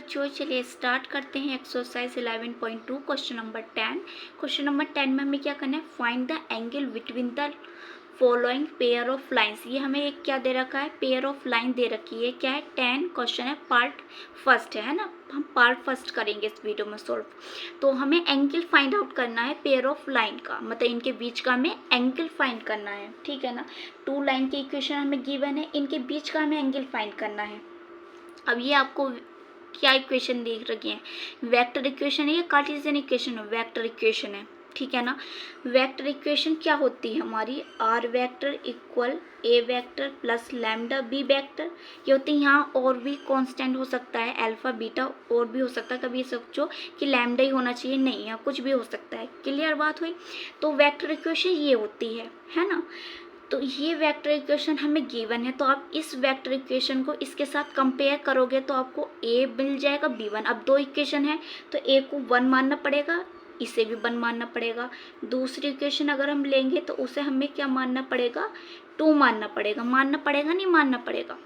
बच्चों, चलिए स्टार्ट करते हैं exercise 11.2 question number 10। Question number 10 में हमें क्या करना है, find the angle between the following pair of lines. ये हमें एक क्या दे रखा है, पेयर ऑफ लाइन दे रखी है। क्या है, 10 क्वेश्चन है, पार्ट फर्स्ट है ना। हम पार्ट फर्स्ट करेंगे इस वीडियो में सॉल्व। तो हमें एंगल फाइंड आउट करना है पेयर ऑफ लाइन का, मतलब इनके बीच का हमें एंगल फाइंड करना है, ठीक है ना। टू लाइन की इक्वेशन हमें गिवन है, इनके बीच का हमें एंगल फाइंड करना है। अब ये आपको क्या इक्वेशन देख रखी है, वेक्टर इक्वेशन है या कार्टेशियन इक्वेशन है, वेक्टर इक्वेशन है, ठीक है ना। वेक्टर इक्वेशन क्या होती है हमारी, R vector equal A vector plus lambda B vector. ये होती है, यहाँ और भी कांस्टेंट हो सकता है, अल्फा बीटा और भी हो सकता है। कभी सोचो कि लैम्डा ही होना चाहिए, नहीं, यहाँ कुछ भी हो सकता है। क्लियर बात हुई। तो वेक्टर इक्वेशन ये होती है ना। तो ये वेक्टर इक्वेशन हमें गिवन है, तो आप इस वेक्टर इक्वेशन को इसके साथ कंपेयर करोगे तो आपको ए मिल जाएगा b1। अब दो इक्वेशन है तो ए को 1 मानना पड़ेगा, इसे भी 1 मानना पड़ेगा। दूसरी इक्वेशन अगर हम लेंगे तो उसे हमें क्या मानना पड़ेगा, 2 मानना पड़ेगा। मानना पड़ेगा नहीं मानना पड़ेगा,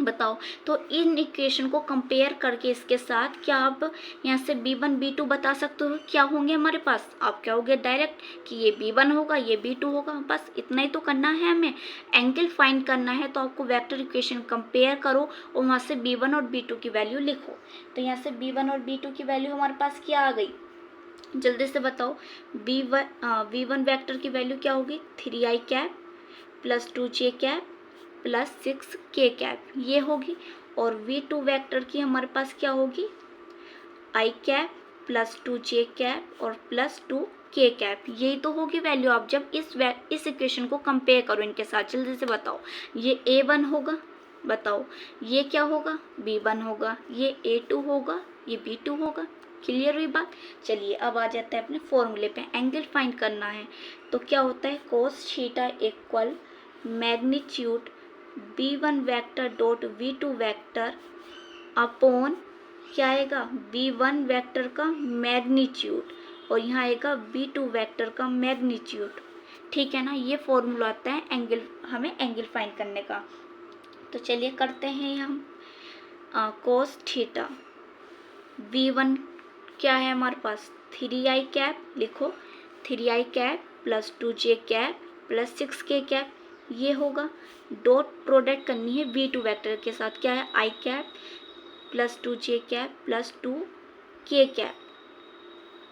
बताओ। तो इन इक्वेशन को कंपेयर करके इसके साथ क्या आप यहाँ से b1 b2 बता सकते हो, क्या होंगे हमारे पास। आप क्या होगे डायरेक्ट कि ये b1 होगा ये b2 होगा, बस इतना ही तो करना है हमें। एंगल फाइंड करना है तो आपको वेक्टर इक्वेशन कंपेयर करो और वहाँ से b1 और b2 की वैल्यू लिखो। तो यहाँ से b1 और b2 की वैल्यू हमारे पास क्या आ गई, जल्दी से बताओ। v1 वेक्टर की वैल्यू क्या होगी, 3i cap plus 2j cap plus 6k cap, ये होगी। और v2 वेक्टर की हमारे पास क्या होगी, i cap plus 2j cap और प्लस 2k कैप, यही तो होगी वैल्यू। आप जब इस इक्वेशन को कंपेयर करो इनके साथ, जल्दी से बताओ। ये a1 होगा, बताओ ये क्या होगा, b1 होगा, ये a2 होगा, ये b2 होगा। क्लियर हुई बात। चलिए अब आ जाता है अपने फॉर्मूले पे, एंगल फाइंड करना है। तो क्या होता है, cos theta equal magnitude b1 vector dot v2 vector upon क्या आएगा, v1 वेक्टर का मैग्नीट्यूड और यहाँ आएगा v2 वेक्टर का मैग्नीट्यूड, ठीक है ना। ये फॉर्मूला आता है एंगल, हमें एंगल फाइंड करने का। तो चलिए करते हैं हम। cos थीटा v1 क्या है हमारे पास, 3i कैप, लिखो 3i cap plus 2j cap plus 6k cap, ये होगा। डॉट प्रोडक्ट करनी है v2 वेक्टर के साथ, क्या है i cap plus 2j cap plus 2k cap.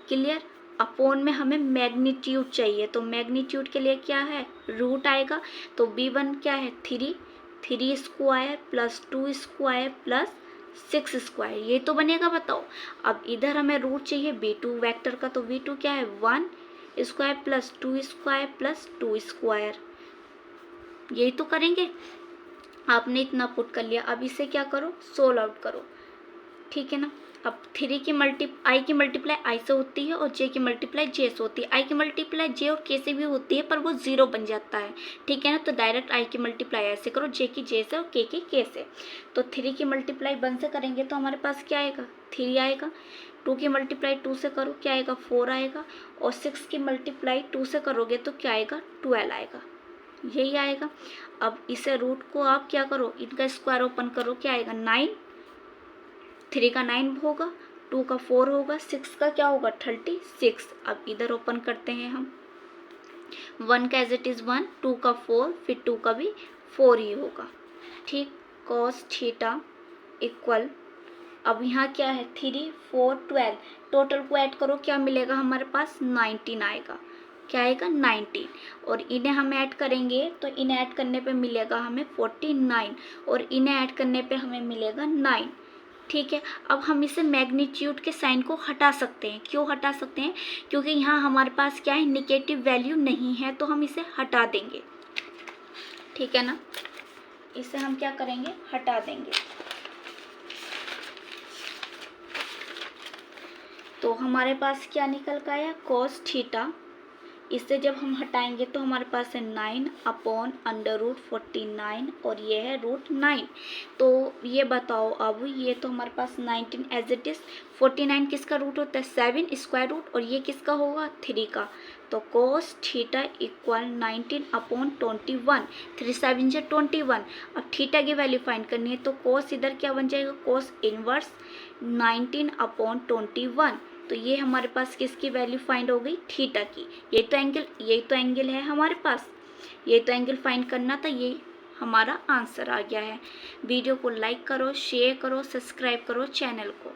Clear. Upon में हमें मैग्नीट्यूड चाहिए, तो मैग्नीट्यूड के लिए क्या है, रूट आएगा। तो b1 क्या है, 3 square plus 2 square plus 6 square, ये तो बनेगा, बताओ। अब इधर हमें रूट चाहिए b2 वेक्टर का, तो v2 क्या है, 1 square plus 2 square plus 2 square, यही तो करेंगे। आपने इतना पुट कर लिया, अब इसे क्या करो, सोल्व आउट करो, ठीक है ना। अब आई की मल्टीप्लाई आई से होती है और जे की मल्टीप्लाई जे से होती है। आई की मल्टीप्लाई जे और के से भी होती है पर वो 0 बन जाता है, ठीक है ना। तो डायरेक्ट आई की मल्टीप्लाई ऐसे करो, जे की जे से और के की के से। तो 3 की मल्टीप्लाई 1 से करेंगे तो हमारे पास क्या आएगा, 3 आएगा। 2 की मल्टीप्लाई 2 से करो, क्या आएगा, 4 आएगा। और 6 की मल्टीप्लाई 2 से करोगे तो क्या आएगा, 12 आएगा, यही आएगा। अब इसे रूट को आप क्या करो, इनका स्क्वायर ओपन करो, क्या आएगा, 9। 3 का 9 होगा, 2 का 4 होगा, 6 का क्या होगा, 36। अब इधर ओपन करते हैं हम, 1 का एज इट इज़ 1, 2 का 4, फिर 2 का भी 4 ही होगा, ठीक। cos थीटा इक्वल, अब यहाँ क्या है, 3 4 12, टोटल को ऐड करो, क्या मिलेगा हमारे पास, 19 आएगा। क्या आएगा, 19। और इन्हें हम ऐड करेंगे तो इन्हें ऐड करने पे मिलेगा हमें 49 और इन्हें ऐड करने पे हमें मिलेगा 9, ठीक है। अब हम इसे मैग्नीट्यूड के साइन को हटा सकते हैं। क्यों हटा सकते हैं, क्योंकि यहाँ हमारे पास क्या है, निगेटिव वैल्यू नहीं है, तो हम इसे हटा देंगे, ठीक है ना। इसे हम क्या करेंगे, हटा देंगे। तो हमारे पास क्या निकल का आया, cos थीटा, इससे जब हम हटाएंगे तो हमारे पास है 9 अपॉन अंडर रूट 49 और ये है रूट 9। तो ये बताओ, अब ये तो हमारे पास 19 एज इट इज़, 49 किसका रूट होता है, 7 स्क्वायर रूट, और ये किसका होगा, 3 का। तो cos थीटा इक्वल 19 अपॉन 21, 3 7 से 21। अब थीटा की वैल्यू फाइंड करनी है तो cos इधर क्या बन जाएगा, cos इनवर्स 19/21। तो ये हमारे पास किसकी वैल्यू फाइंड हो गई, थीटा की। ये तो एंगल है हमारे पास, ये तो एंगल फाइंड करना था, ये हमारा आंसर आ गया है। वीडियो को लाइक करो, शेयर करो, सब्सक्राइब करो चैनल को।